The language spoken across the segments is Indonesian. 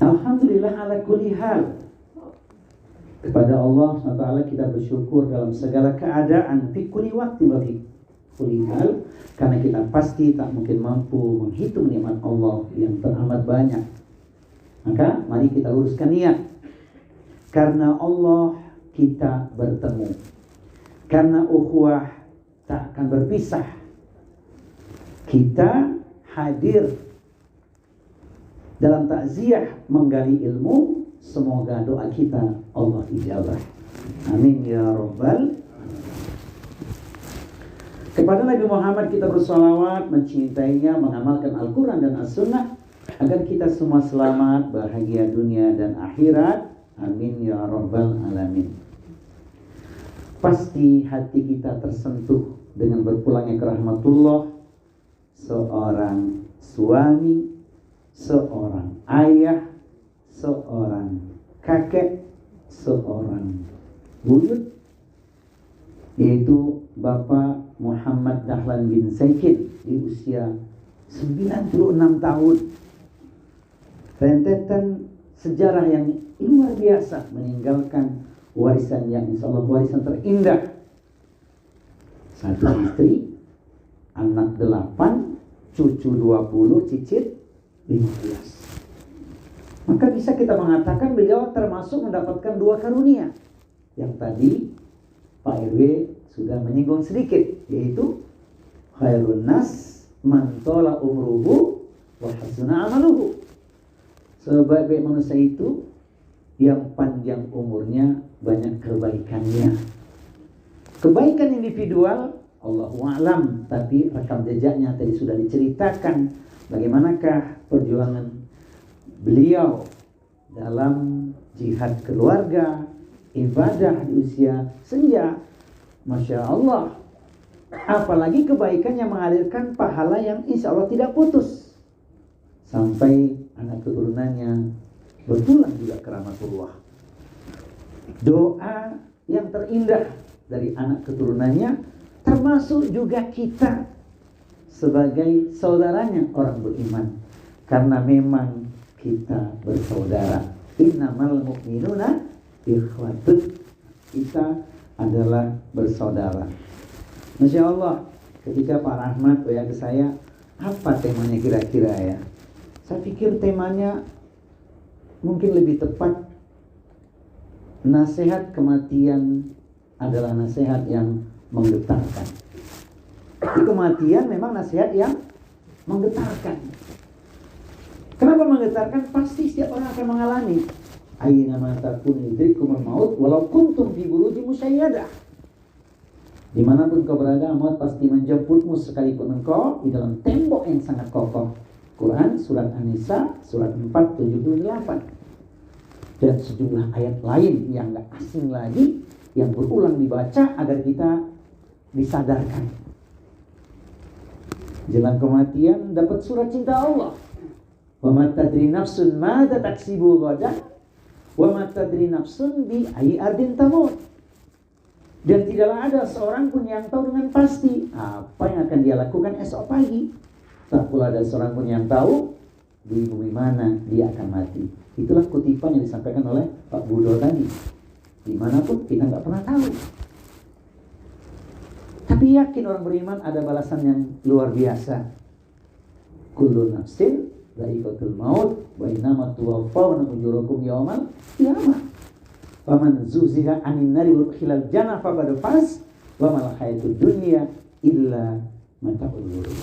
Alhamdulillah ala kulli hal. Kepada Allah SWT kita bersyukur dalam segala keadaan, fi kulli waktu wa fi kulli hal, karena kita pasti tak mungkin mampu menghitung nikmat Allah yang teramat banyak. Maka mari kita uruskan niat. Karena Allah kita bertemu. Karena ukhuwah tak akan berpisah. Kita hadir dalam takziah menggali ilmu. Semoga doa kita Allah ijabah. Amin ya rabbal. Kepada Nabi Muhammad kita bersalawat, mencintainya, mengamalkan Al-Quran dan As-Sunnah, agar kita semua selamat, bahagia dunia dan akhirat. Amin ya rabbal alamin. Pasti hati kita tersentuh dengan berpulangnya ke rahmatullah seorang suami, seorang ayah, seorang kakek, seorang buyut, yaitu Bapak Muhammad Dahlan bin Saikin di usia 96 tahun. Rentetan sejarah yang luar biasa, meninggalkan warisan yang insya Allah warisan terindah. Satu istri, anak 8, cucu 20, cicit 15. Maka bisa kita mengatakan beliau termasuk mendapatkan 2 karunia. Yang tadi Pak RW sudah menyinggung sedikit, yaitu khairun nas man tola umruhu wa hasuna amaluhu. Sebaik-baik manusia itu yang panjang umurnya, banyak kebaikannya. Kebaikan individual Allahu a'lam, tapi rekam jejaknya tadi sudah diceritakan. Bagaimanakah perjuangan beliau dalam jihad keluarga, ibadah di usia senja. Masya Allah. Apalagi kebaikan yang mengalirkan pahala yang insya Allah tidak putus, sampai anak keturunannya berpulang juga ke rahmatullah. Doa yang terindah dari anak keturunannya, termasuk juga kita sebagai saudaranya orang beriman, karena memang kita bersaudara. Innamal mu'minuna ikhwatun. Kita adalah bersaudara. Masya Allah, ketika Pak Rahmat WA ke saya, apa temanya kira-kira ya? Saya pikir temanya mungkin lebih tepat, nasihat kematian adalah nasihat yang menggetarkan. Kematian memang nasihat yang menggetarkan. Kenapa menggetarkan? Pasti setiap orang akan mengalami. Aina ma takun yudrikumul maut walau kuntum fi burujin musyayyadah. Dimanapun kau berada, maut pasti menjemputmu sekalipun engkau di dalam tembok yang sangat kokoh. Quran surat An-Nisa surat 478. Dan sejumlah ayat lain yang gak asing lagi, yang berulang dibaca agar kita disadarkan. Jelang kematian dapat surat cinta Allah. Wa ma tadri nafsun madza taksibu ghadan wa ma tadri nafsun bi ayyi ardin tamut. Dan tidaklah ada seorang pun yang tahu dengan pasti apa yang akan dia lakukan esok pagi. Tak pula ada seorang pun yang tahu di bumi mana dia akan mati. Itulah kutipan yang disampaikan oleh Pak Budo tadi. Dimanapun kita nggak pernah tahu. Tapi yakin orang beriman ada balasan yang luar biasa. Kullu nafsin dha'iqatul maut wa innama tuwaffawna ujurakum yawmal qiyamah. Faman zuziha 'anil nari wa udkhilal jannah faqad faz wa mal hayatud dunya illa mata'ul ghurur.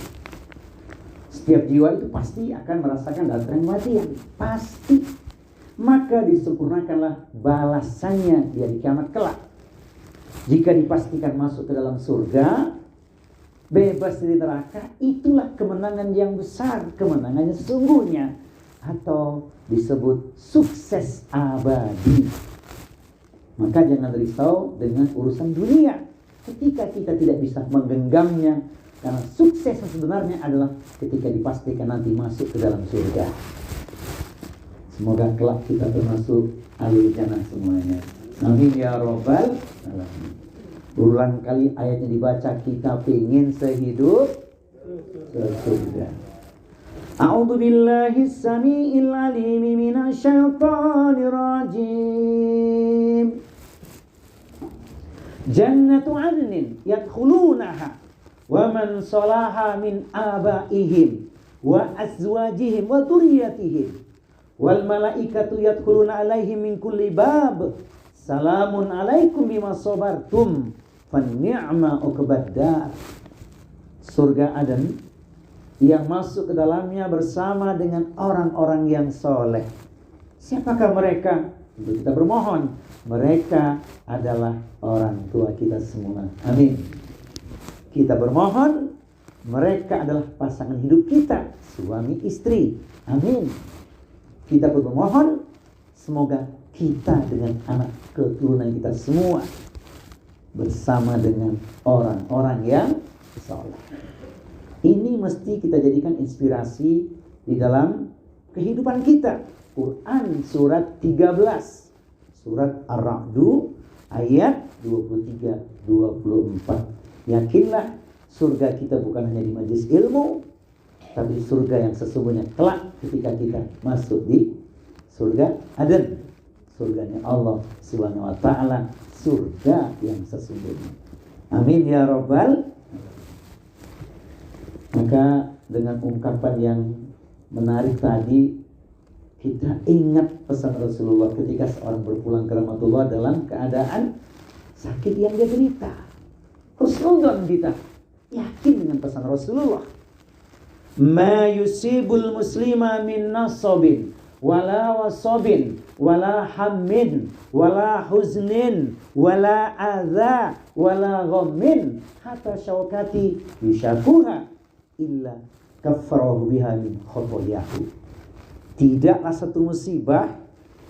Setiap jiwa itu pasti akan merasakan datang kematian, pasti. Maka disempurnakanlah balasannya di hari kiamat kelak. Jika dipastikan masuk ke dalam surga, bebas dari neraka, itulah kemenangan yang besar, kemenangannya sesungguhnya, atau disebut sukses abadi. Maka jangan risau dengan urusan dunia ketika kita tidak bisa menggenggamnya, karena sukses yang sebenarnya adalah ketika dipastikan nanti masuk ke dalam surga. Semoga kelak kita termasuk ahli jannah semuanya. Amin ya rabbal alamin. Berulang kali ayatnya dibaca, kita ingin sehidup sesurga. A'udzu billahi samii'il 'aliim minasyaitonir rajiim. Jannatu 'adnin yadkhulunaha wa man salaha min abaihim wa azwajihim wa dzurriyyatihim wal malaikatu yadkhuluna 'alaihim min kulli bab. Salamun 'alaikum bima sabartum fa ni'ma uqbaddar. Surga Aden yang masuk ke dalamnya bersama dengan orang-orang yang soleh. Siapakah mereka? Untuk kita bermohon, mereka adalah orang tua kita semua. Amin. Kita bermohon, mereka adalah pasangan hidup kita, suami istri. Amin. Kita bermohon, semoga kita dengan anak keturunan kita semua bersama dengan orang-orang yang soleh. Ini mesti kita jadikan inspirasi di dalam kehidupan kita. Quran surat 13, surat Ar-Ra'du ayat 23-24. Yakinlah surga kita bukan hanya di majelis ilmu, tapi surga yang sesungguhnya kelak ketika kita masuk di surga Aden, surganya Allah Subhanahu wa taala, surga yang sesungguhnya. Amin ya rabbal. Maka dengan ungkapan yang menarik tadi, kita ingat pesan Rasulullah ketika seorang berpulang ke rahmatullah dalam keadaan sakit yang dia derita. Husnudzon kita, yakin dengan pesan Rasulullah. Ma yusibul muslima min nasabin wala wasabin wala hammin wala huznin wala adza wala ghammin hatta syaukati yushakuha illa kaffarahu biha min khotoyahu. Tidaklah satu musibah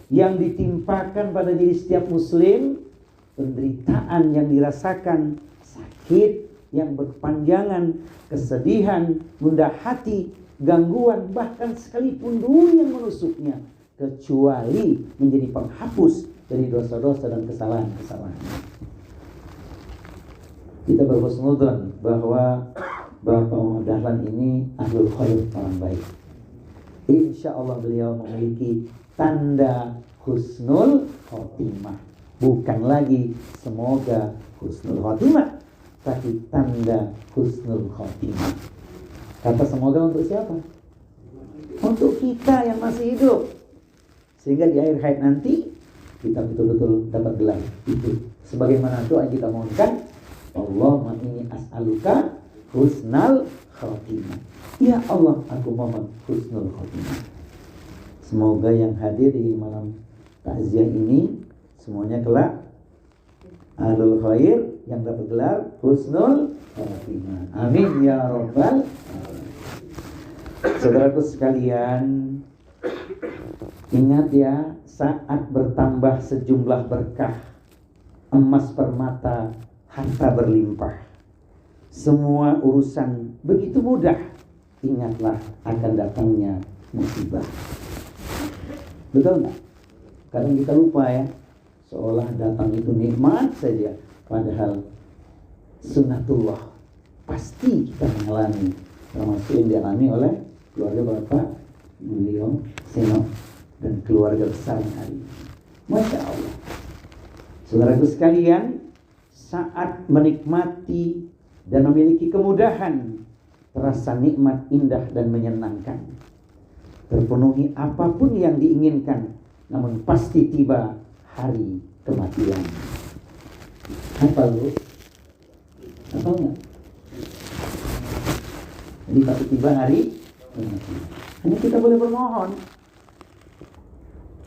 yang ditimpakan pada diri setiap muslim, penderitaan yang dirasakan, sakit yang berkepanjangan, kesedihan, gundah hati, gangguan, bahkan sekalipun duri yang menusuknya, kecuali menjadi penghapus dari dosa-dosa dan kesalahan-kesalahan. Kita berhusnudzon bahwa Bapak Muhammad Dahlan ini ahlul khair, orang baik. Insya Allah beliau memiliki tanda husnul khotimah. Bukan lagi semoga husnul khotimah, tapi tanda husnul khotimah. Kata semoga untuk siapa? Untuk kita yang masih hidup. Sehingga di akhir hayat nanti kita betul-betul dapat gelar itu. Sebagaimana doa yang kita mohonkan, Allahumma inni as'aluka husnal khotimah. Ya Allah, aku mohon husnul khotimah. Semoga yang hadir di malam takziah ini semuanya kelak ahlul khair yang dapat gelar husnul khotimah. Amin ya rabbal alamin. Saudaraku sekalian, ingat ya, saat bertambah sejumlah berkah, emas permata, harta berlimpah, semua urusan begitu mudah, ingatlah akan datangnya musibah. Betul nggak? Kadang kita lupa ya, seolah datang itu nikmat saja, padahal sunnatullah pasti kita mengalami, termasuk yang dialami oleh keluarga Bapak beliau Seno dan keluarga besar hari. Masya Allah. Saudaraku sekalian, saat menikmati dan memiliki kemudahan, terasa nikmat, indah dan menyenangkan. Terpenuhi apapun yang diinginkan, namun pasti tiba hari kematian. Apa lu? Apa enggak? Jadi pasti tiba hari kematian. Hanya kita boleh bermohon.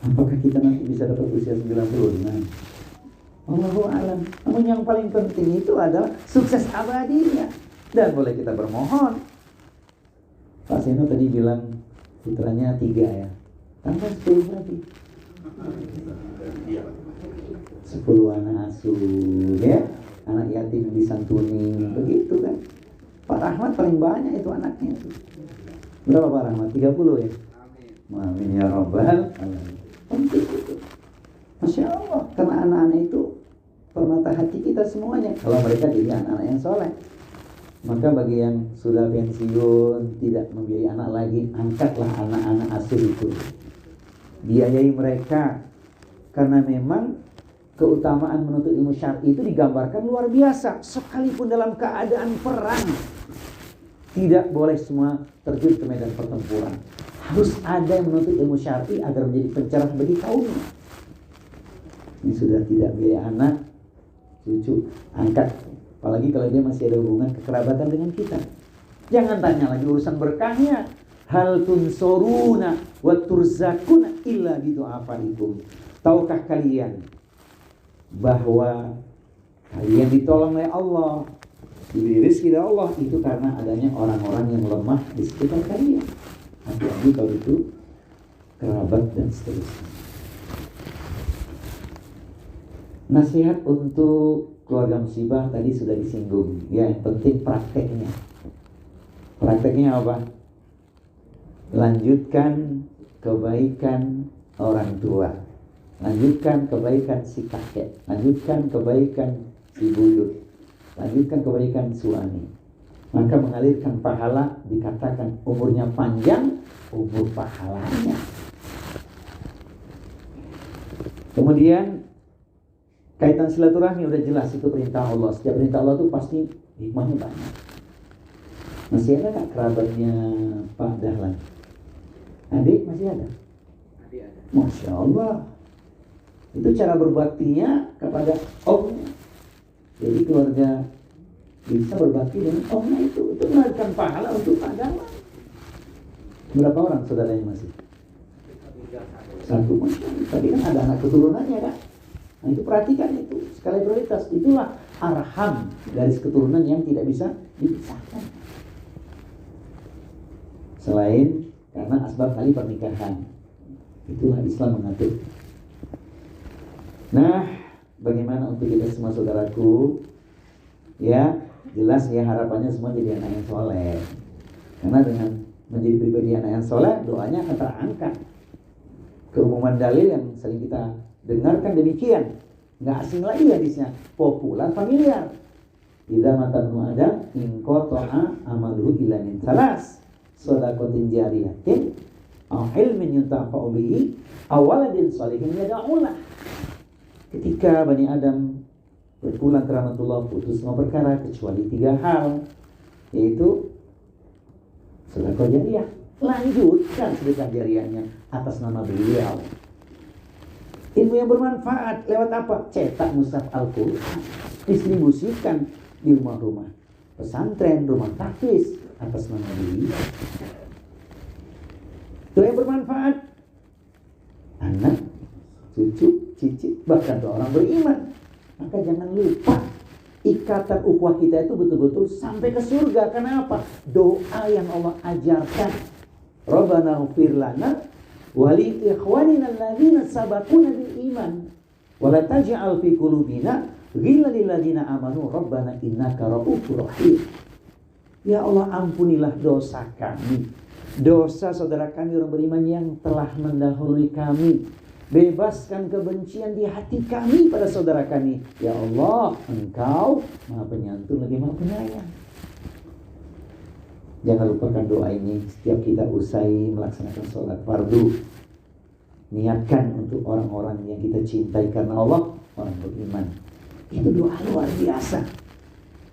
Apakah kita nanti bisa dapat usia 90? Allahu a'lam. Namun yang paling penting itu adalah sukses abadinya. Dan boleh kita bermohon. Pak Seno tadi bilang putranya 3 ya. Tambah 10 lagi. 10 anak asuh ya. Anak yatim yang disantuni. Begitu kan. Pak Rahmat paling banyak itu anaknya. Berapa Pak Rahmat? 30 ya? Amin ya rabbal alamin. Penting itu. Masya Allah, karena anak-anak itu permata hati kita semuanya. Kalau mereka jadi anak-anak yang soleh. Maka bagi yang sudah pensiun, tidak membiayai anak lagi, angkatlah anak-anak asuh itu. Biayai mereka. Karena memang keutamaan menuntut ilmu syar'i itu digambarkan luar biasa. Sekalipun dalam keadaan perang, tidak boleh semua terjun ke medan pertempuran. Harus ada yang menuntut ilmu syar'i agar menjadi pencerah bagi kaumnya. Ini sudah tidak biaya anak, cucu, angkat. Apalagi kalau dia masih ada hubungan kekerabatan dengan kita. Jangan tanya lagi urusan berkahnya. Hal tunsoruna wa turzakuna illa bidu'afaikum. Tahukah kalian bahwa kalian ditolong oleh Allah, diberi rezeki dari Allah itu karena adanya orang-orang yang lemah di sekitar kalian. Apalagi kalau itu kerabat dan seterusnya. Nasihat untuk keluarga musibah tadi sudah disinggung. Ya, yang penting prakteknya. Prakteknya apa? Lanjutkan kebaikan orang tua. Lanjutkan kebaikan si kakek. Lanjutkan kebaikan si buyut. Lanjutkan kebaikan suami. Maka mengalirkan pahala, dikatakan umurnya panjang, umur pahalanya. Kemudian kaitan silaturahmi udah jelas, itu perintah Allah. Setiap perintah Allah itu pasti hikmahnya banyak. Masih ada gak kerabatnya Pak Dahlan? Adik masih ada? Adik ada. Masya Allah. Itu cara berbaktinya kepada omnya. Jadi keluarga bisa berbakti dengan omnya itu melahirkan pahala untuk Pak Dahlan. Berapa orang saudaranya masih? Satu. Masya Allah. Tadi kan ada anak keturunannya kan? Nah itu perhatikan itu, skala prioritas. Itulah arham, garis keturunan yang tidak bisa dipisahkan. Selain karena asbab kali pernikahan. Itulah Islam mengatur. Nah, bagaimana untuk kita semua saudaraku? Ya, jelas ya harapannya semua jadi anak yang soleh. Karena dengan menjadi pribadi anak yang soleh, doanya akan terangkat. Keumuman dalil yang sering kita dengarkan demikian, nggak asing lagi hadisnya, populer, familiar. Idza matanu adam in qata'a amaluhu illa min salas, shadaqatin jariyatin aw ilmin yuntafa'u bihi aw waladin shalihin yad'u lah. Ketika Bani Adam berpulang ke rahmatullah, putus semua perkara kecuali 3 hal, yaitu sedekah jariyah. Lanjutkan sedekah jariyahnya atas nama beliau. Ilmu yang bermanfaat lewat apa? Cetak mushaf Al-Quran, distribusikan di rumah-rumah pesantren, rumah tahfiz atas nama beliau. Doa yang bermanfaat, anak, cucu, cicit, bahkan doa orang beriman. Maka jangan lupa ikatan ukhuwah kita itu betul-betul sampai ke surga. Kenapa? Doa yang Allah ajarkan. Rabbana ighfir lana wa li ikhwanina alladzina sabaquna bil iman wa la taj'al fi qulubina ghillan lil ladzina amanu rabbana innaka ra'ufur rahim. Ya Allah, ampunilah dosa kami, dosa saudara kami orang beriman yang telah mendahului kami. Bebaskan kebencian di hati kami pada saudara kami. Ya Allah, Engkau Maha Penyantun lagi Maha Penyayang. Jangan lupakan doa ini setiap kita usai melaksanakan sholat fardu. Niatkan untuk orang-orang yang kita cintai karena Allah, orang beriman. Itu doa luar biasa.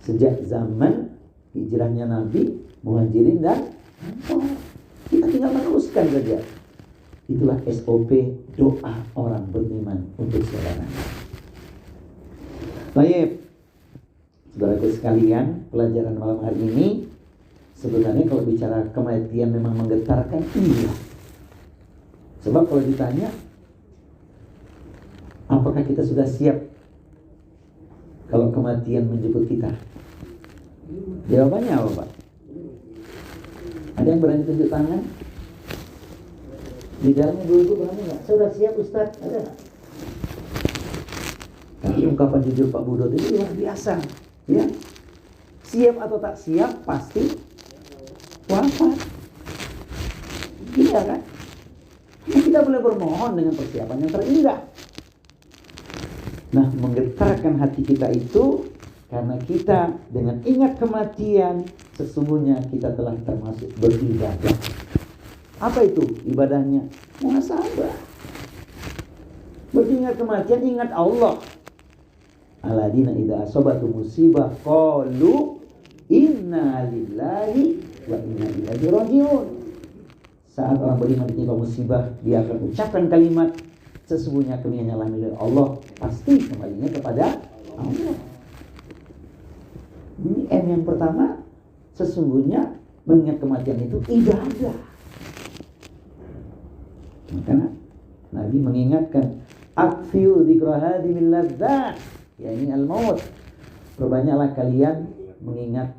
Sejak zaman hijrahnya Nabi, Muhajirin dan Ansar, kita tinggal meneruskan saja. Itulah SOP doa orang beriman untuk saudara. Baik, saudaraku sekalian, pelajaran malam hari ini sebenarnya kalau bicara kematian memang menggetarkan, iya. Sebab kalau ditanya, apakah kita sudah siap kalau kematian menjemput kita? Jawabannya apa, Pak? Ada yang berani tunjuk tangan? Di dalamnya dulu berani nggak? Sudah siap Ustaz? Ada nggak? Tapi ungkapan jujur Pak Budot itu luar biasa, ya. Siap atau tak siap pasti wafat. Iya kan? Kita boleh bermohon dengan persiapan yang terindah. Nah, menggetarkan hati kita itu Karena kita dengan ingat kematian, sesungguhnya kita telah termasuk beribadah. Apa itu ibadahnya? Muhasabah. Beringat kematian, ingat Allah. Alladzina idza asabatu musibah qalu inna lillahi wa inna ilaihi raji'un. Saat orang beriman ditimpa musibah, dia akan ucapkan kalimat, sesungguhnya kami hanyalah milik Allah, pasti kembalinya kepada Allah. Ini M yang pertama, sesungguhnya mengingat kematian itu ibadah. Maka Nabi mengingatkan, akfiu dzikra hadhil ladzat, ya ini al-maut. Perbanyaklah kalian mengingat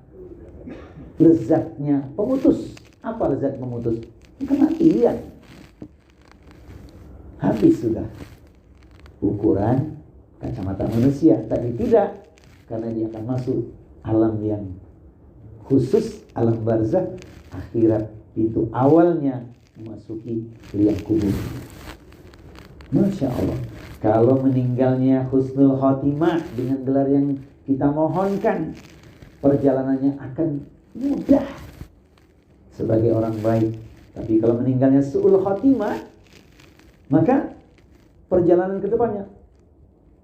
lezatnya pemutus. Apa lezat pemutus? Kematian. Habis sudah ukuran kacamata manusia, tapi tidak, karena dia akan masuk alam yang khusus, alam barzakh akhirat. Itu awalnya memasuki liang kubur. Masya Allah, kalau meninggalnya husnul khotimah dengan gelar yang kita mohonkan, perjalanannya akan mudah sebagai orang baik. Tapi kalau meninggalnya su'ul khotimah, maka perjalanan ke depannya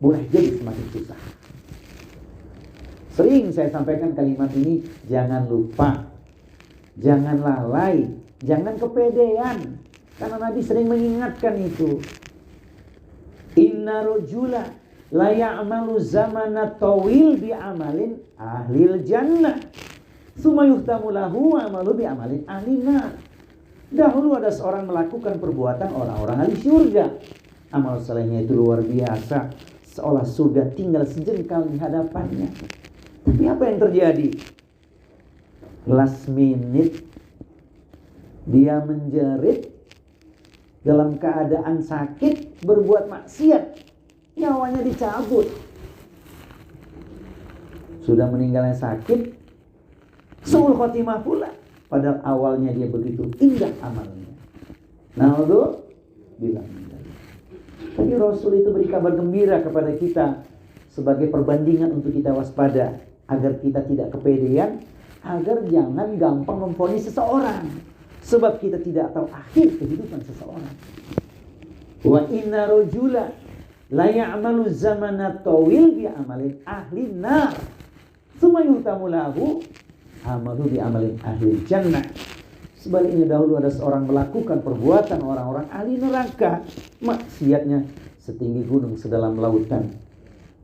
boleh jadi semakin susah. Sering saya sampaikan kalimat ini, jangan lupa, jangan lalai, jangan kepedean. Karena Nabi sering mengingatkan itu. Inna rajula la ya'malu zamana tawil bi amalin ahlil jannah. Tsumma yuhtamu lahu amalu bi amalin ahlin nar. Dahulu ada seorang melakukan perbuatan orang-orang ahli surga. Amal salehnya itu luar biasa, seolah surga tinggal sejengkal di hadapannya. Tapi apa yang terjadi? Last minute dia menjerit dalam keadaan sakit, berbuat maksiat, nyawanya dicabut. Sudah meninggalnya sakit, su'ul khotimah pula. Padahal awalnya dia begitu indah amalnya. Bilang. Tapi Rasul itu beri kabar gembira kepada kita sebagai perbandingan untuk kita waspada, agar kita tidak kepedean, agar jangan gampang memvonis seseorang, sebab kita tidak tahu akhir kehidupan seseorang. Wa inna rajula la ya'malu zamana tawil bi amalin ahli nar, tsumma yuhtamu lahu amalu bi amalin ahli jannah. Sebaliknya dahulu ada seorang melakukan perbuatan orang-orang ahli neraka, maksiatnya setinggi gunung sedalam lautan,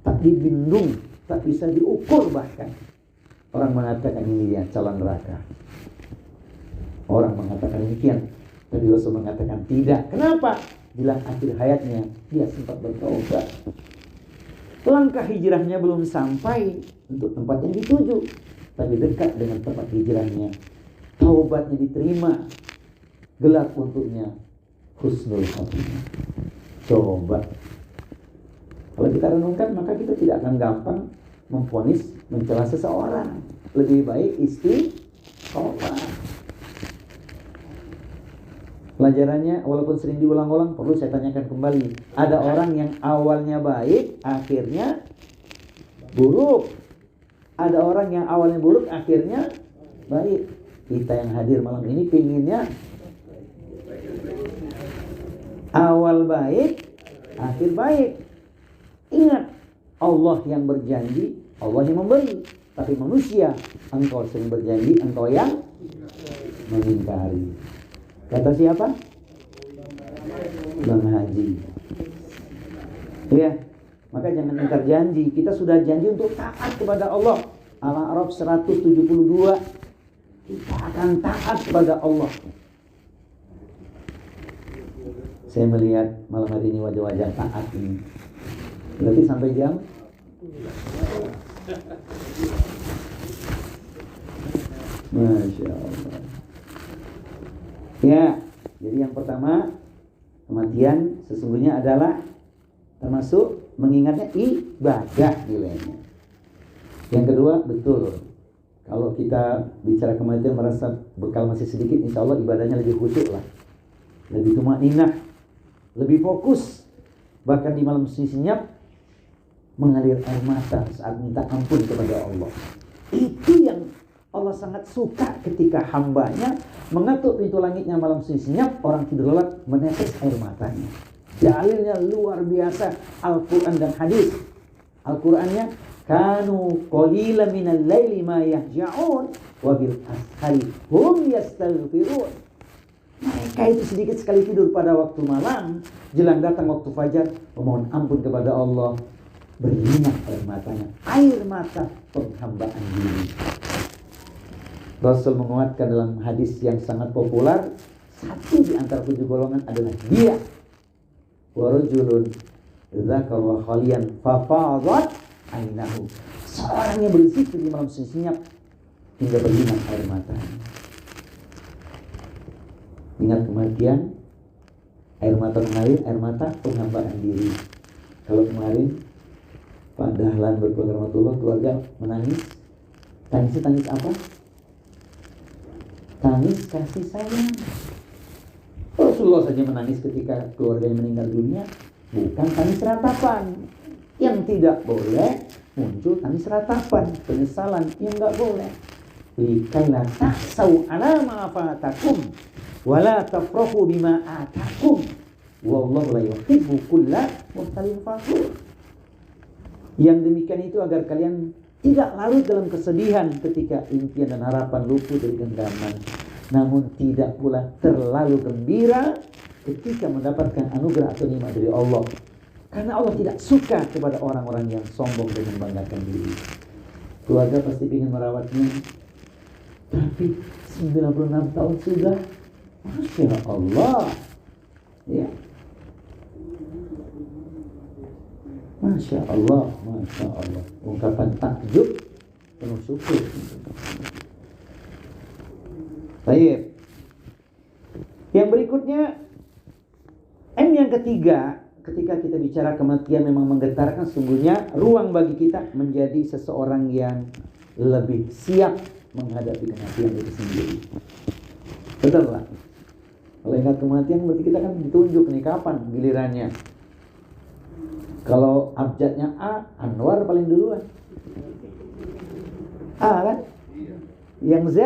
tak dibendung, tak bisa diukur bahkan. Orang mengatakan ini dia calon neraka. Orang mengatakan demikian, tapi Rasul mengatakan tidak. Kenapa? Bila akhir hayatnya dia sempat bertaubat. Langkah hijrahnya belum sampai untuk tempat yang dituju, tapi dekat dengan tempat hijrahnya. Taubatnya diterima, gelar untuknya husnul khotimah. Coba, kalau kita renungkan, maka kita tidak akan gampang memvonis, mencela seseorang. Lebih baik istiqomah. Pelajarannya walaupun sering diulang-ulang, perlu saya tanyakan kembali. Ada orang yang awalnya baik, akhirnya buruk. Ada orang yang awalnya buruk, akhirnya baik. Kita yang hadir malam ini pinginnya awal baik, akhir baik. Ingat, Allah yang berjanji, Allah yang memberi. Tapi manusia, engkau sering berjanji, engkau yang mengingkari. Kata siapa? Bang Haji. Ya, maka jangan ingkar janji. Kita sudah janji untuk taat kepada Allah. Al-A'raf 172. Kita akan taat kepada Allah. Saya melihat malam hari ini wajah-wajah taat ini. Berarti sampai jam? Masya Allah. Ya, jadi yang pertama, kematian sesungguhnya adalah termasuk mengingatnya ibadah nilainya. Yang kedua, betul, kalau kita bicara kematian merasa bekal masih sedikit, insya Allah ibadahnya lebih khusyuk lah, lebih tumakninah, lebih fokus. Bahkan di malam senyap mengalir air mata saat minta ampun kepada Allah. Itu yang Allah sangat suka ketika hambanya mengetuk pintu langitnya malam senyap, orang tidur lelap menetes air matanya. Dalilnya luar biasa, Al-Quran dan hadis. Al-Qurannya, kanu qalilan minal laili ma yahja'un wa bil ashari hum yastaghfirun. Mereka itu sedikit sekali tidur pada waktu malam, jelang datang waktu fajar memohon ampun kepada Allah, berlinang air matanya, air mata penghambaan diri. Rasul menguatkan dalam hadis yang sangat populer, satu di antara 7 golongan adalah dia, wa rajulun dzakara khalian fa fadat ainahu, seorang yang berzikir di malam senyap hingga berlinang air matanya. Ingat kematian, air mata mengalir, air mata penghambaan diri. Kalau kemarin Pak Dahlan berkeluarga keluarga menangis, tangis apa? Tangis kasih sayang. Rasulullah saja menangis ketika keluarganya meninggal dunia, bukan tangis ratapan. Yang tidak boleh muncul tangis ratapan, penyesalan yang enggak boleh. Likaila tahsau ala ma fatakum wala tafrahu bima atakum wallahu la yuhibbu kulla muhtalin fakhur. Yang demikian itu agar kalian tidak larut dalam kesedihan ketika impian dan harapan luput dari genggaman, namun tidak pula terlalu gembira ketika mendapatkan anugerah atau nikmat dari Allah. Karena Allah tidak suka kepada orang-orang yang sombong dan membanggakan diri. Keluarga pasti ingin merawatnya, tapi 96 tahun sudah, Masya Allah, ya, Masya Allah, Masya Allah. Ungkapan takjub penuh syukur. Baik. Yang berikutnya, yang ketiga, ketika kita bicara kematian memang menggetarkan, sungguhnya ruang bagi kita menjadi seseorang yang lebih siap menghadapi kematian itu sendiri. Betul lah. Kalau ingat kematian berarti kita kan ditunjuk nih kapan gilirannya. Kalau abjadnya A, Anwar paling duluan. A kan? Yang Z,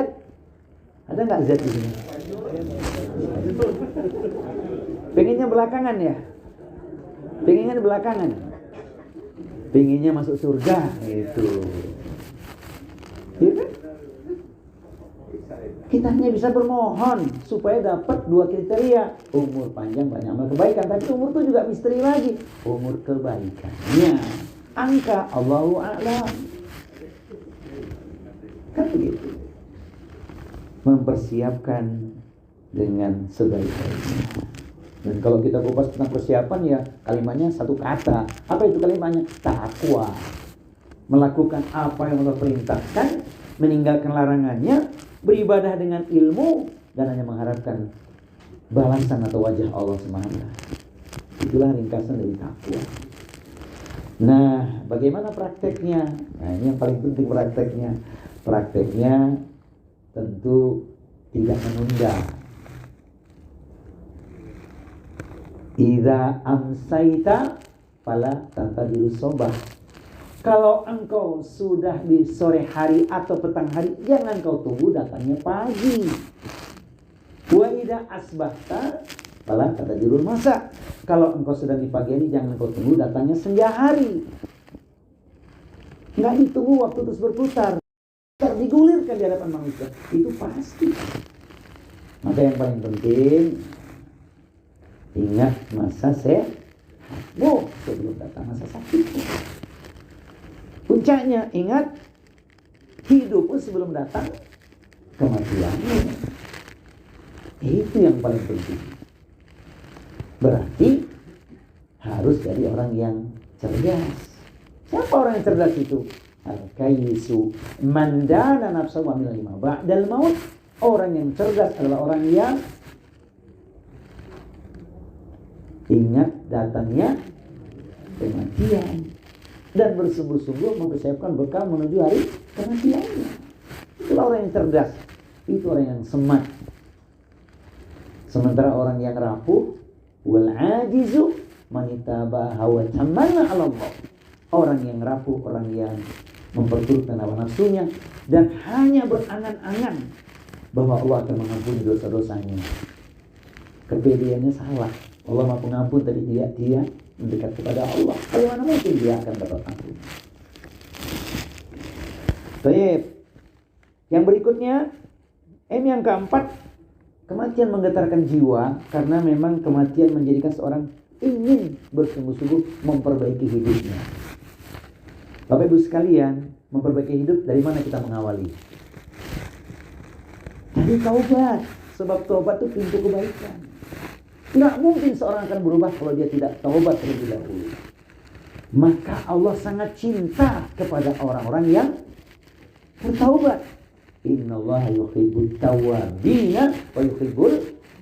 ada nggak Z di sini? Pengennya belakangan ya? Pengennya belakangan. Pengennya masuk surga itu. Iya kan? Kita hanya bisa bermohon supaya dapat 2 kriteria, umur panjang banyak amal kebaikan. Tapi umur itu juga misteri lagi, umur kebaikannya, angka Allahu a'lam, kan begitu. Mempersiapkan dengan sebaik-baiknya. Dan kalau kita kupas tentang persiapan, ya kalimatnya satu kata. Apa itu kalimatnya? Takwa. Melakukan apa yang Allah perintahkan, meninggalkan larangannya, beribadah dengan ilmu, dan hanya mengharapkan balasan atau wajah Allah semata. Itulah ringkasan dari takwa. Nah, bagaimana prakteknya? Nah, ini yang paling penting prakteknya. Prakteknya tentu tidak menunda. Idza amsaita fala tantadiru sobah. Kalau engkau sudah di sore hari atau petang hari, jangan kau tunggu datangnya pagi. Wa idza asbahta fala tantadiru masa. Kalau engkau sedang di pagi hari, jangan kau tunggu datangnya senja hari. Enggak ditunggu waktu terus berputar, digulirkan di hadapan manusia. Itu pasti. Maka yang paling penting, ingat masa sehatmu sebelum datang masa sakitmu. Puncaknya, ingat hidupmu sebelum datang kematianmu. Itu yang paling penting. Berarti harus jadi orang yang cerdas. Siapa orang yang cerdas itu? Al-kayyisu man dana nafsahu wa amila lima ba'dal maut. Orang yang cerdas adalah orang yang ingat datangnya kematian dan bersungguh-sungguh mempersiapkan bekal menuju hari kematiannya. Itulah orang yang cerdas. Itu orang yang semat. Sementara orang yang rapuh, wal ajizu man itabaha wa tamanna 'ala Allah. orang yang rapuh, orang yang memperturutkan hawa nafsunya, dan hanya berangan-angan bahwa Allah akan mengampuni dosa-dosanya. Kepedeannya salah. Allah Maha Pengampun, tadi dia mendekat kepada Allah. Bagaimana mungkin dia akan dapat ampun? Baik. Yang berikutnya, yang keempat, kematian menggetarkan jiwa karena memang kematian menjadikan seorang ingin bersungguh-sungguh memperbaiki hidupnya. Bapak Ibu sekalian, memperbaiki hidup dari mana kita mengawali? Dari taubat. Sebab taubat itu pintu kebaikan. Tidak mungkin seorang akan berubah kalau dia tidak taubat terlebih dahulu. Maka Allah sangat cinta kepada orang-orang yang bertaubat. Innallaha yuhibbut tawwabina wa yuhibbul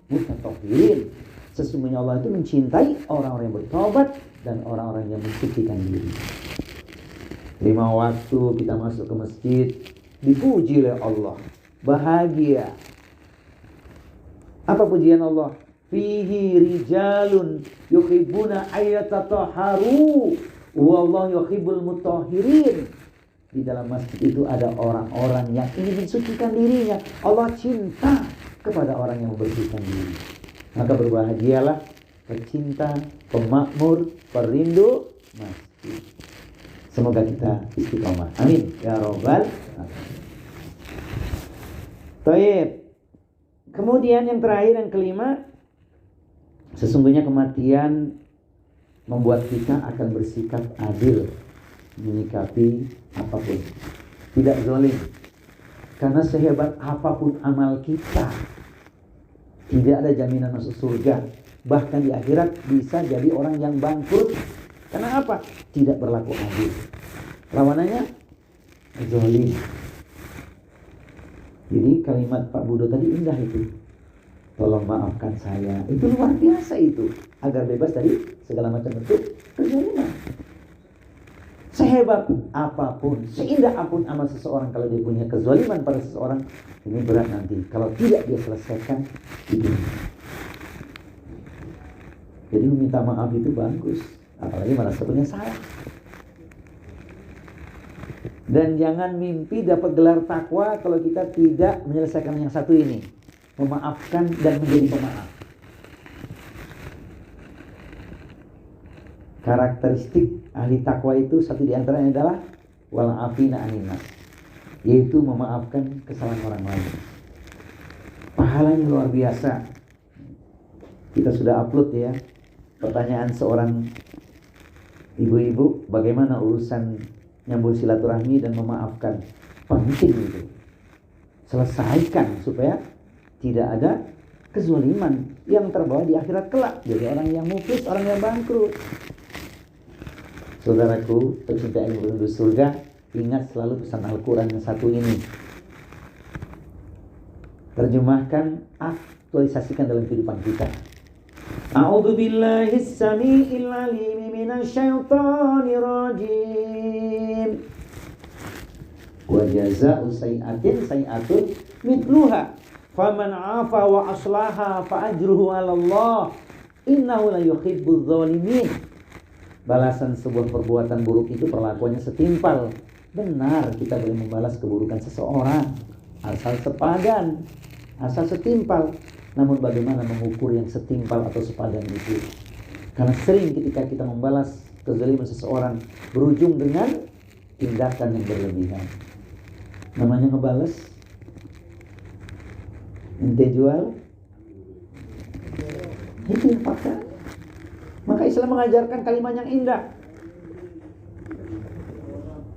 mutatahhirin. Sesungguhnya Allah itu mencintai orang-orang yang bertaubat dan orang-orang yang mensucikan diri. 5 waktu kita masuk ke masjid, dipuji oleh Allah, bahagia. Apa pujian Allah? Fihi rijalun yuhibbuna ayyatatahharu wallahu yuhibbul mutahhirin. Di dalam masjid itu ada orang-orang yang ingin mensucikan dirinya. Allah cinta kepada orang yang membersihkan diri. Maka berbahagialah pecinta, pemakmur, perindu masjid. Semoga kita istiqomah. Amin ya rabbal alamin. Baik. Kemudian yang terakhir, yang kelima, sesungguhnya kematian membuat kita akan bersikap adil menyikapi apapun, tidak zalim. Karena sehebat apapun amal kita, tidak ada jaminan masuk surga. Bahkan di akhirat bisa jadi orang yang bangkrut. Karena apa? Tidak berlaku adil. Lawanannya zalim. Jadi kalimat Pak Budo tadi indah itu. Tolong maafkan saya. Itu luar biasa itu. Agar bebas dari segala macam bentuk kezaliman. Sehebat apapun, seindah apapun amal seseorang, kalau dia punya kezaliman pada seseorang, ini berat nanti kalau tidak dia selesaikan di dunia. Jadi meminta maaf itu bagus, apalagi merasa punya salah. Dan jangan mimpi dapat gelar takwa kalau kita tidak menyelesaikan yang satu ini, memaafkan dan menjadi pemaaf. Karakteristik ahli takwa itu satu di antaranya adalah wal afina anin nas, yaitu memaafkan kesalahan orang lain. Pahalanya luar biasa. Kita sudah upload ya pertanyaan seorang ibu-ibu, bagaimana urusan nyambung silaturahmi dan memaafkan. Penting itu. Selesaikan supaya tidak ada kezaliman yang terbawa di akhirat kelak. Jadi orang yang muflis, orang yang bangkrut. Saudaraku, pecinta yang menuju surga, ingat selalu pesan Al-Quran yang satu ini. Terjemahkan, aktualisasikan dalam kehidupan kita. A'udzu billahis samii'il 'aliim minasyaitonir rajim. Wa jazaa'u sayyi'atin sayyi'atun mithluha. Faman 'afa wa aslaha fa ajruhu 'ala Allah. Innahu la yuhibbudz zalimin. Balasan sebuah perbuatan buruk itu perlakuannya setimpal. Benar, kita boleh membalas keburukan seseorang asal sepadan, asal setimpal. Namun bagaimana mengukur yang setimpal atau sepadan itu? Karena sering ketika kita membalas kezaliman seseorang berujung dengan tindakan yang berlebihan. Namanya ngebalas. Ente jual, itu yang fakta. Maka Islam mengajarkan kalimat yang indah.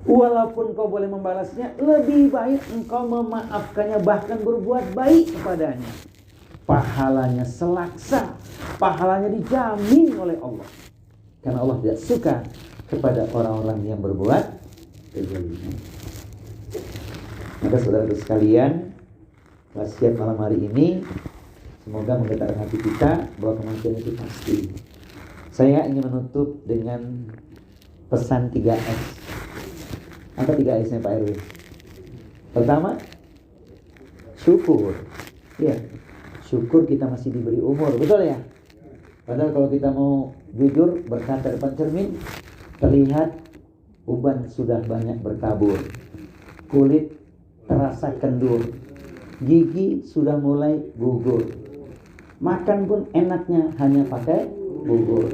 Walaupun kau boleh membalasnya, lebih baik engkau memaafkannya, bahkan berbuat baik kepadanya. Pahalanya selaksa, pahalanya dijamin oleh Allah. Karena Allah tidak suka kepada orang-orang yang berbuat kezaliman. Maka saudara-saudara sekalian, wasiat malam hari ini semoga menggetarkan hati kita bahwa kematian itu pasti. Saya ingin menutup dengan pesan 3S. Apa 3S-nya Pak Erwin? Pertama, syukur. Ya, syukur kita masih diberi umur, betul ya? Padahal kalau kita mau jujur berkata depan cermin, terlihat uban sudah banyak berkabur, kulit terasa kendur, gigi sudah mulai gugur, makan pun enaknya hanya pakai bubur.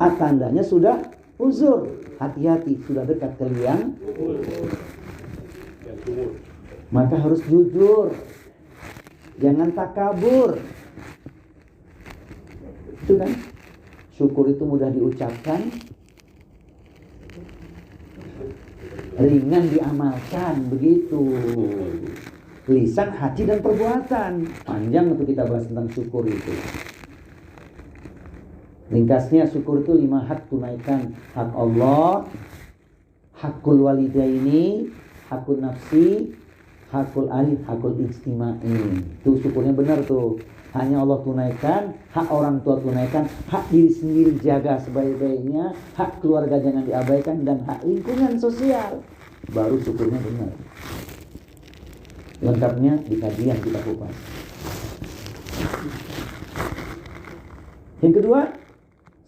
Tandanya sudah uzur, hati-hati sudah dekat ke liang. Maka harus jujur, jangan takabur. Itu kan, syukur itu mudah diucapkan, ringan diamalkan, begitu. Lisan, hati, dan perbuatan. Panjang untuk kita bahas tentang syukur itu. Ringkasnya, syukur itu 5 hak tunaikan. Hak Allah, hakul walidaini, hakul nafsi, hakul ahli, hakul ijtima'i. Tuh syukurnya benar tuh. Hanya Allah tunaikan, hak orang tua tunaikan, hak diri sendiri jaga sebaik-baiknya, hak keluarga jangan diabaikan, dan hak lingkungan sosial. Baru syukurnya benar. Lengkapnya di kajian kita kupas. Yang kedua,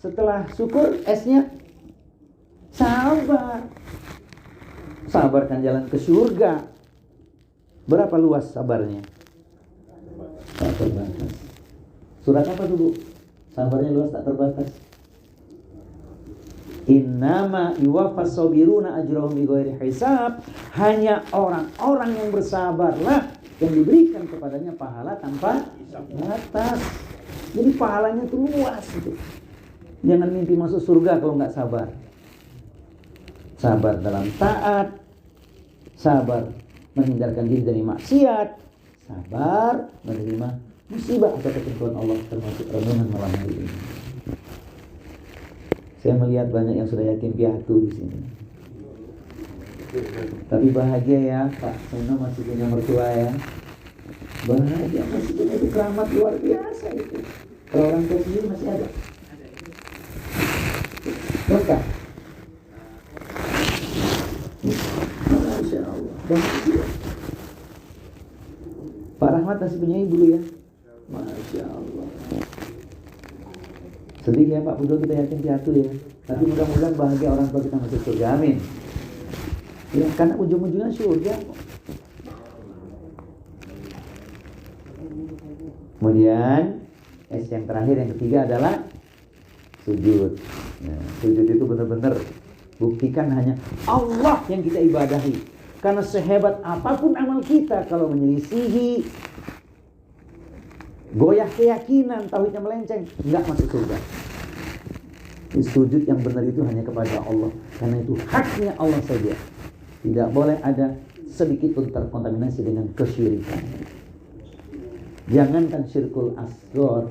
setelah syukur, S-nya sabar. Sabarkan jalan ke surga. Berapa luas sabarnya? Tak terbatas. Surat apa tuh, Bu? Sabarnya luas tak terbatas. Innama yuwaffas sabiruna ajrahum bighairi hisab. Hanya orang-orang yang bersabarlah yang diberikan kepadanya pahala tanpa batas. Jadi pahalanya itu luas itu. Jangan mimpi masuk surga kalau nggak sabar. Sabar dalam taat, sabar menghindarkan diri dari maksiat, sabar menerima musibah atau ketentuan Allah, termasuk renungan malam hari ini. Saya melihat banyak yang sudah yatim piatu di sini. Tapi bahagia ya, Pak Seno masih punya mertua ya. Bahagia, masih punya itu keramat luar biasa itu. Kalau orang tua sendiri masih ada. Berkah. Masya Allah. Bahagia. Pak Rahmat masih punya ibu ya. Masya Allah. Sedih ya Pak Pudo, kita yakin piatu ya. Tapi mudah-mudahan bahagia orang tua kita masuk surga. Amin. Ya, karena ujung-ujungnya surga. Kemudian S yang terakhir, yang ketiga adalah sujud. Nah, sujud itu benar-benar buktikan hanya Allah yang kita ibadahi. Karena sehebat apapun amal kita, kalau menyelisihi, goyah keyakinan, tauhidnya melenceng, enggak masuk surga. Sujud yang benar itu hanya kepada Allah, karena itu haknya Allah saja. Tidak boleh ada sedikit pun terkontaminasi dengan kesyirikan. Jangankan syirkul asghar,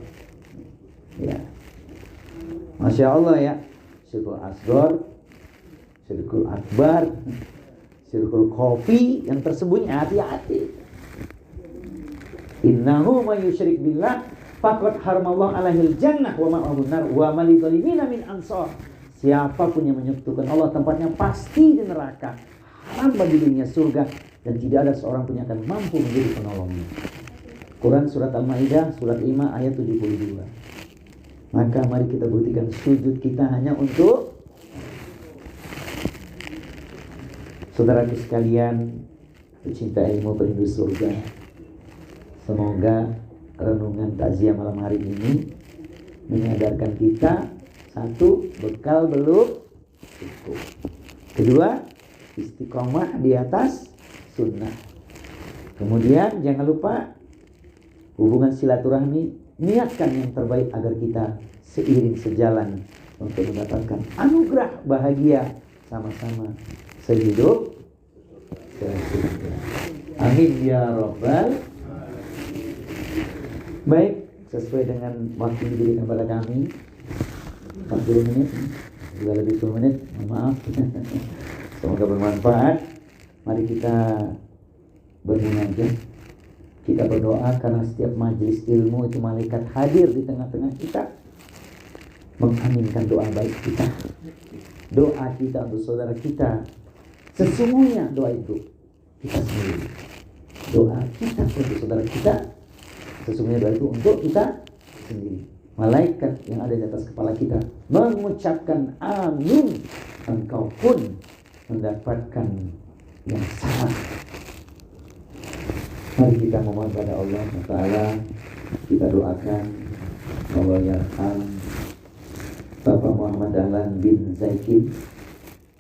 ya, Masya Allah ya, syirkul asghar, syirkul akbar, syirkul khafi yang tersembunyi, hati-hati. Innahu may yusyrik billah faqad haramallahu alaihil jannah wa ma'ahun nar wa mal lidzalimina min ansar. Siapapun yang menyekutukan Allah, tempatnya pasti di neraka. Haram bagi dirinya surga, dan tidak ada seorang pun yang akan mampu menjadi penolongnya. Quran surat Al-Maidah surat 5 ayat 72. Maka mari kita buktikan sujud kita hanya untuk saudaraku sekalian, pecinta ilmu, perindu surga. Semoga renungan takziah malam hari ini menyadarkan kita, satu, bekal belum cukup. Kedua, istiqomah di atas sunnah. Kemudian jangan lupa hubungan silaturahmi, niatkan yang terbaik agar kita seiring sejalan untuk mendapatkan anugerah bahagia sama-sama sehidup sesurga. Amin ya rabbal. Baik, sesuai dengan waktu yang diberikan kepada kami 40 menit, juga lebih 10 menit, maaf. Semoga bermanfaat. Mari kita bermunajat, kita berdoa, karena setiap majelis ilmu itu malaikat hadir di tengah-tengah kita, mengaminkan doa baik kita, doa kita untuk saudara kita. Sesungguhnya doa itu kita sendiri, doa kita untuk saudara kita, sesungguhnya doa itu untuk kita sendiri. Malaikat yang ada di atas kepala kita mengucapkan amin engkau pun mendapatkan yang sama. Mari kita memohon kepada Allah Ta'ala, kita doakan Allah yarham Bapak Muhammad Dahlan bin Zaikin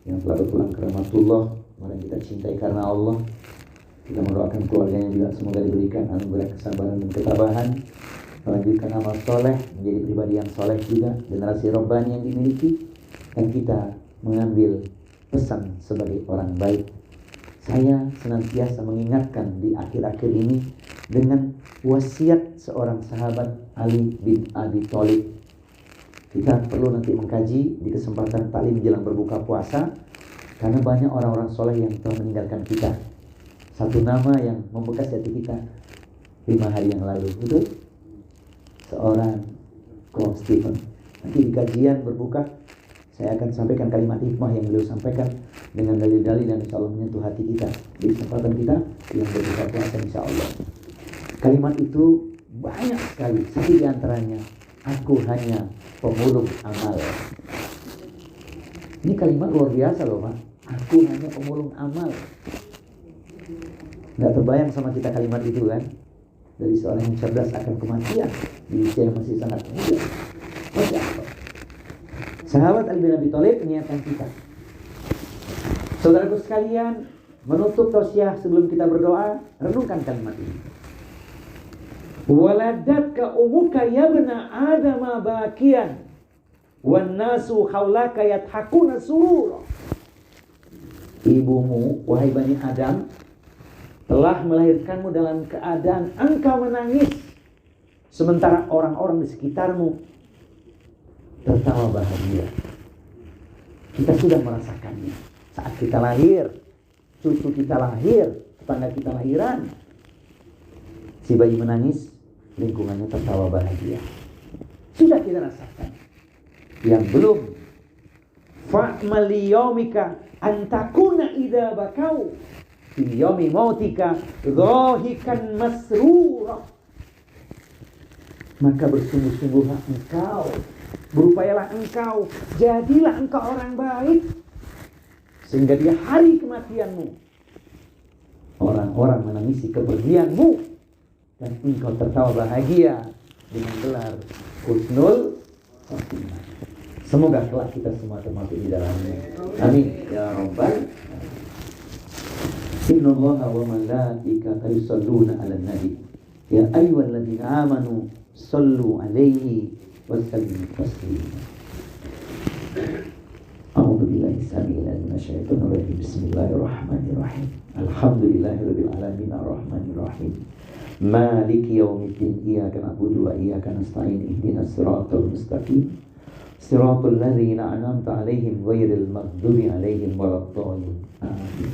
yang telah berpulang ke rahmatullah, mari kita cintai karena Allah. Kita mendoakan keluarganya juga semoga diberikan anugerah kesabaran dan ketabahan, melanjutkan amal soleh, menjadi pribadi yang soleh juga, generasi robbani yang dimiliki, dan kita mengambil pesan sebagai orang baik. Saya senantiasa mengingatkan di akhir-akhir ini dengan wasiat seorang sahabat Ali bin Abi Thalib. Kita perlu nanti mengkaji di kesempatan taklim jelang berbuka puasa, karena banyak orang-orang soleh yang telah meninggalkan kita. Satu nama yang membekas hati kita 5 hari yang lalu, betul? Seorang Coach Stephen. Nanti di kajian berbuka saya akan sampaikan kalimat hikmah yang beliau sampaikan dengan dalil-dalil yang insya Allah menyentuh hati kita di kesempatan kita yang berbuka puasa insya Allah. Kalimat itu banyak sekali. Satu di antaranya, aku hanya pemulung amal. Ini kalimat luar biasa loh Pak. Aku hanya pemulung amal. Nggak terbayang sama kita kalimat itu kan? Dari seorang yang cerdas akan kematian di usia yang masih sangat muda. Masya Allah. Sahabat Ali bin Abi Thalib mengingatkan kita. Saudaraku sekalian, menutup tausiah sebelum kita berdoa, renungkan kalimat ini. Waladatka umuka yabna adama bakian wan nasu haulaka yathakuna surura. Ibumu, wahai Bani Adam, telah melahirkanmu dalam keadaan engkau menangis, sementara orang-orang di sekitarmu tertawa bahagia. Kita sudah merasakannya. Saat kita lahir, cucu kita lahir, tetangga kita lahiran, si bayi menangis, lingkungannya tertawa bahagia. Sudah kita rasakan. Yang belum, fa'mal liyawmika antakuna idza bakau fi yawmi mautika dhahikan masrura. Maka bersungguh-sungguhlah engkau, berupayalah engkau, jadilah engkau orang baik, sehingga di hari kematianmu orang-orang menangisi kepergianmu dan engkau tertawa bahagia dengan gelar husnul khotimah. Semoga kelak kita semua termasuk di dalamnya. Amin ya rabbal alamin. Innallaha wa malaikatahu yusholluna 'alan nabi ya ayyuhalladzina amanu shallu 'alaihi wa sallimu taslima. A'udzu billahi samil alim minasyaitonir rajim. Bismillahirrahmanirrahim. Alhamdulillahirabbil alamin arrahmanir rahim. Maliki yaumiddin. Iyyaka na'budu wa iyyaka nasta'in. Ihdinas siratal mustaqim. Siratal ladzina an'amta 'alaihim ghairil maghdubi 'alaihim waladdallin. Amin.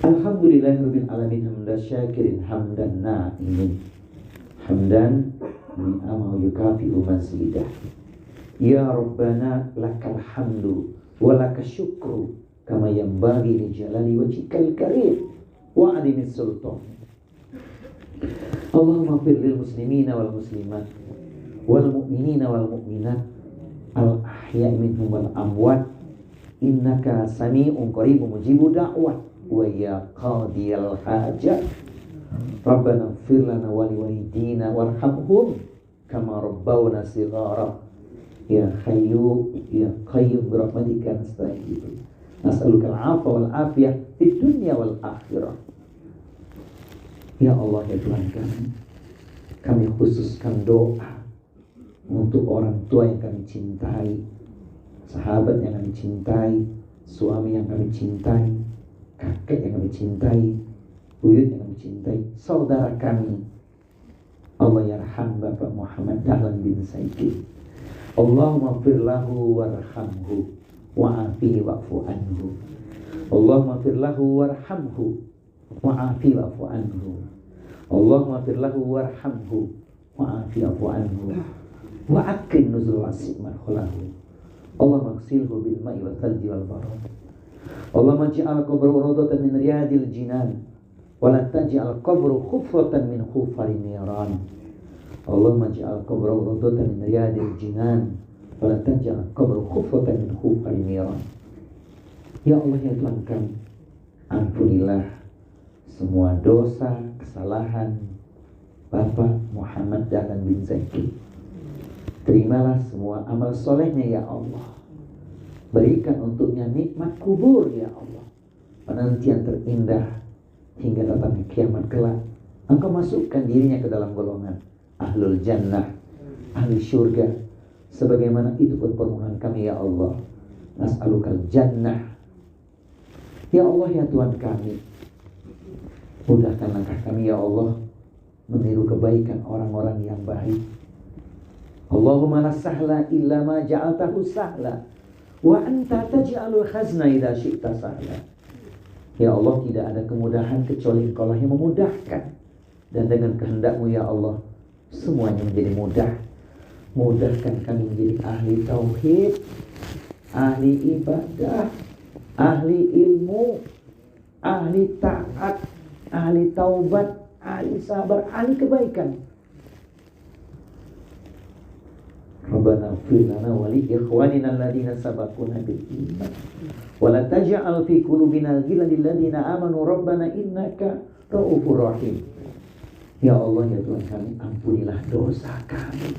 Alhamdulillahirabbil alamin hamdan syakirin hamdan na'imin. Hamdan ni'amahu yukafi'u mazidah. Ya Rabbana lakal hamdu wa lakas syukru kama yanbaghi li jalali wajhikal karim wa 'azimis sultan. Allahumma fir lil muslimina wal muslimat wal mu'minina wal mu'minat al ahya'i minhum wal amwat innaka sami'un qaribun mujibud da'wat wa ya qadiyal hajat. Rabbana ighfir lana wa liwalidina warhamhum kama rabbawna shighara. Ya Hayyu ya Qayyum birahmatika nasta'in. Nas'aluka al-'afwa wal afiyah fid dunya wal akhirah. Ya Allah ya Tuhan kami khususkan doa untuk orang tua yang kami cintai, sahabat yang kami cintai, suami yang kami cintai, kakek yang kami cintai, buyut yang kami cintai, saudara kami. Allah yarham Bapak Muhammad Dahlan bin Zaikin. Allahumma fir lahu warhamhu wa'afihi wa'fu anhu. Allahumma fir lahu warhamhu wa'afihi wa'fu anhu. Allahumma fir lahu warhamhu wa'afihi wa'fu anhu. Wa'akrim nuzul wasi' marhulahu. Allahumma ghsilhu bil ma'i wal thalji wal barad. Allahumma ij'al qabrahu rawdatan min riyadil jinan wa la taj'al qabrahu khufratan min khufarin niran. Allahumma ij'al qabrahu rawdatan min riyadil jinan wala taj'al qabra khuffatan min khufari niran. Ya Allah ya Tuhan kami, ampunilah semua dosa, kesalahan Bapak Muhammad Dahlan bin Zaki. Terimalah semua amal solehnya ya Allah. Berikan untuknya nikmat kubur ya Allah, penantian terindah hingga datang kiamat kelak. Engkau masukkan dirinya ke dalam golongan ahlul jannah, ahli syurga. Sebagaimana itu pun permohonan kami ya Allah. Nas'alukal jannah. Ya Allah ya Tuhan kami, mudahkan langkah kami ya Allah, meniru kebaikan orang-orang yang baik. Allahumma la sahla illa ma ja'altahu sahla, wa anta taj'alul khazna idza syi'ta sahla. Ya Allah, tidak ada kemudahan kecuali Engkau lah yang memudahkan. Dan dengan kehendak-Mu ya Allah, semuanya menjadi mudah. Mudahkan kami menjadi ahli tauhid, ahli ibadah, ahli ilmu, ahli taat, ahli taubat, ahli sabar, ahli kebaikan. Rabbana ighfir lana wa li ikhwanina alladhina sabaquna bil iman wa la taj'al fi qulubina ghillan lil ladzina amanu rabbana innaka ra'ufur rahim. Ya Allah ya Tuhan kami, ampunilah dosa kami,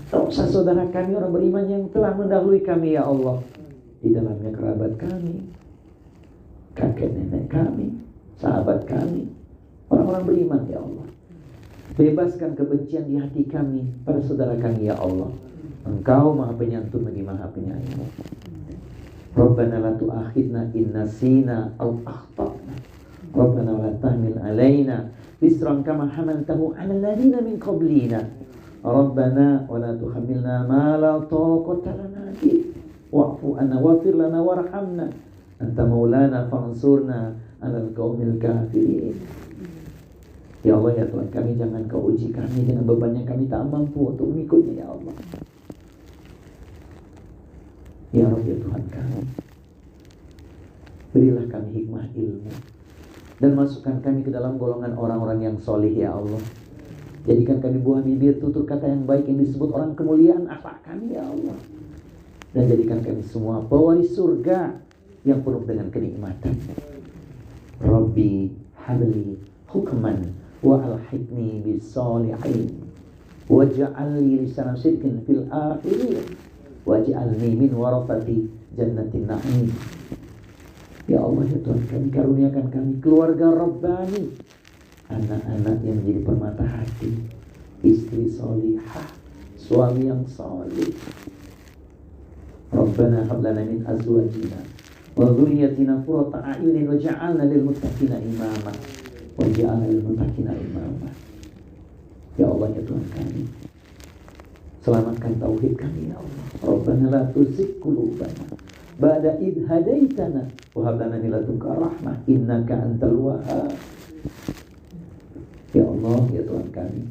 dosa saudara kami orang beriman yang telah mendahului kami ya Allah. Di dalamnya kerabat kami, kakek nenek kami, sahabat kami, orang-orang beriman ya Allah. Bebaskan kebencian di hati kami pada saudara kami ya Allah. Engkau Maha Penyantun lagi Maha Penyayang. Rabbana la tu'akhidna in nasina aw akhtana. Rabbana la tahmil alaina isran kama hamaltahu 'ala alladhina min qablina. Rabbana wa la tuhammilna ma la taqata lana bihi wa'fu 'anna waghfir lana warhamna anta maulana fansurna 'alal qaumil kafirin. Ya Allah ya Tuhan kami, jangan Kau uji kami dengan beban yang kami tak mampu untuk mengikutnya ya Allah. Ya Rabb ya Tuhan kami, berilah kami hikmah ilmu dan masukkan kami ke dalam golongan orang-orang yang solih ya Allah. Jadikan kami buah bibir, tutur kata yang baik yang disebut orang kemuliaan akhlak kami ya Allah. Dan jadikan kami semua pewaris surga yang penuh dengan kenikmatan. Rabbi habli hukman wa alhiqni bis-shalihin waj'al li lisana sidqin fil akhirin waj'alni min warathati jannatin na'im. Ya Allah ya Tuhan kami, karuniakan kami keluarga Rabbani, anak-anak yang menjadi permata hati, istri solihah, suami yang solih. Rabbana hab lana min azwajina wa dhurriyyatina qurrata a'yunin waj'alna lil muttaqina imama waj'alna lil muttaqina imama. Ya Allah ya Tuhan kami, selamatkan tauhid kami ya Allah. Rabbana la tuzigh qulubana ba'da idh hadaitana wa hab lana min ladunka rahmah innaka antal wahhab. Ya Allah ya Tuhan kami,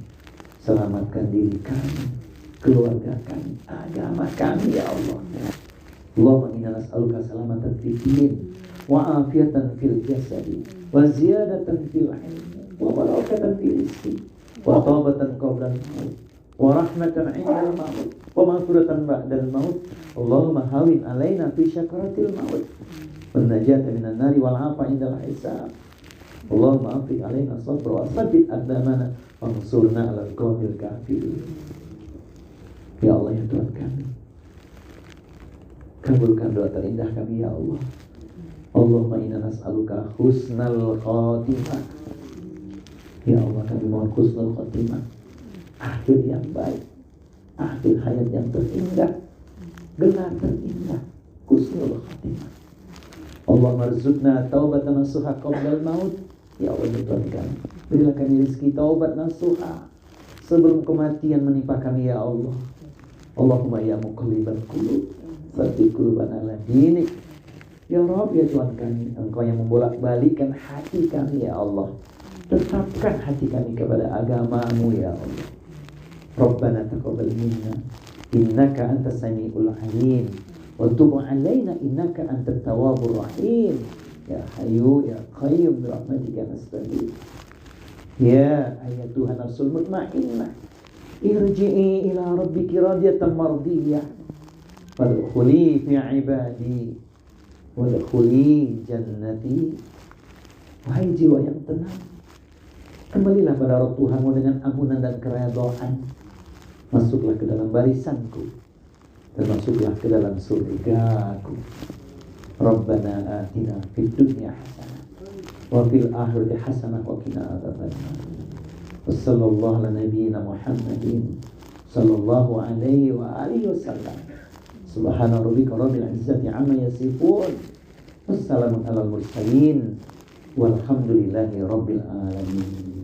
selamatkan diri kami, keluarga kami, agama kami ya Allah. Allahumma inna nas'aluka salamatan fid din wa afiyatan fil jasadi wa ziyadatan fil ilmi wa barakatan fil rizqi wa tawbatan qabla al-maut wa rahmatan 'inda al-maut wa maghfiratan ba'da al-maut. Allahumma hawin 'alaina fi syakaratil maut wan najata minan nari wal 'afa 'inda al-hisab. Allahumma afiq 'alaina sabra wa tsabbit aqdamana wansurna 'alal qaumil kafirin. Ya Allah ya Tuhan kami, kabulkan doa terindah kami ya Allah. Allahumma inna nas'aluka husnal khatimah. Ya Allah kami mohon husnul khatimah, akhir yang baik, akhir hayat yang terindah, gelar terindah, husnul khatimah. Allahumma rizukna taubatan nasuha qabla al-maut. Ya Allah ya Tuhan kami, berilah kami rezeki taubat nasuha sebelum kematian menimpa kami ya Allah. Allahumma ya muqallibal qulub tsabbit qulubana ala dinik. Ya Rabb ya Tuhan kami, Engkau yang membolak-balikkan hati kami ya Allah. Tetapkan hati kami kepada agama-Mu ya Allah. Rabbana taqabbal minna innaka antas samiul alim wa tub 'alaina innaka antat tawwabur rahim. Ya Hayyu ya Qayyum bi rahmatika nastaghfir. Ya ayyatuhan nafsul mutmainnah irji'i ila rabbiki radiyatan mardiyah Fadkhuli fi ibadi wadkhuli jannati. Wahai jiwa yang tenang, kembalilah pada Rabb Tuhanmu dengan ampunan dan keredaan. Masuklah ke dalam barisanku dan masuklah ke dalam surgaku. Rabbana atina fid dunya hasanah wa fil akhirati hasanah wa qina adzabannar. Wassallallahu ala nabiyyina Muhammadin sallallahu alaihi wa alihi wasallam. Subhana rabbika rabbil izzati amma yasifun. Wassalamun alal mursalin. Walhamdulillahi rabbil alamin.